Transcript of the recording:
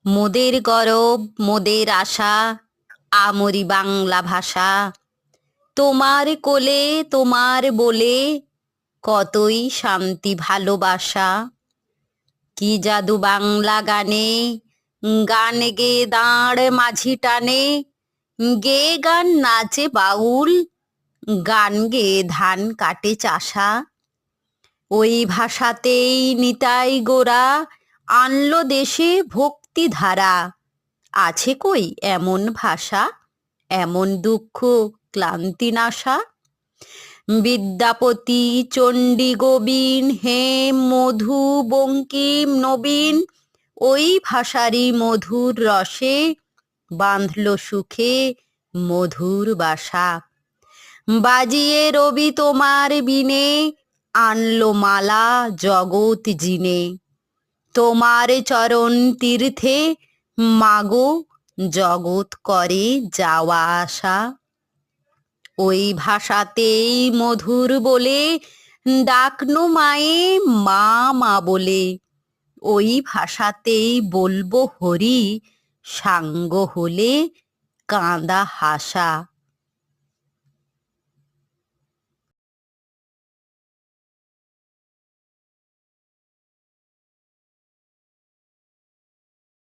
মোদের গরব মোদের আশা, আমরি বাংলা ভাষা। তোমার কোলে তোমার বলে, কতই শান্তি ভালোবাসা। কি জাদু বাংলা গানে, গান গে দাঁড় মাঝি টানে। গে গান নাচে বাউল, গান গে ধান কাটে চাষা। ওই ভাষাতেই নিতাই গোরা, আনলো দেশে ভক্তি ধারা। আছে কই এমন ভাষা, এমন দুঃখ ক্লান্তি নাশা। বিদ্যাপতি চণ্ডী গোবিন হেম মধু বঙ্কিম নবীন, ওই ভাষারই মধুর রসে বাঁধল সুখে মধুর বাসা। বাজিয়ে রবি তোমার বিনে, আনলো মালা জগৎ জিনে। তোমার চরণ তীর্থে মাগো, জগৎ করে যাওয়া আসা। ওই ভাষাতেই মধুর বলে, ডাকনু মায়ে মা মা বলে। ওই ভাষাতেই বলবো হরি, সাঙ্গ হলে কাঁদা হাসা।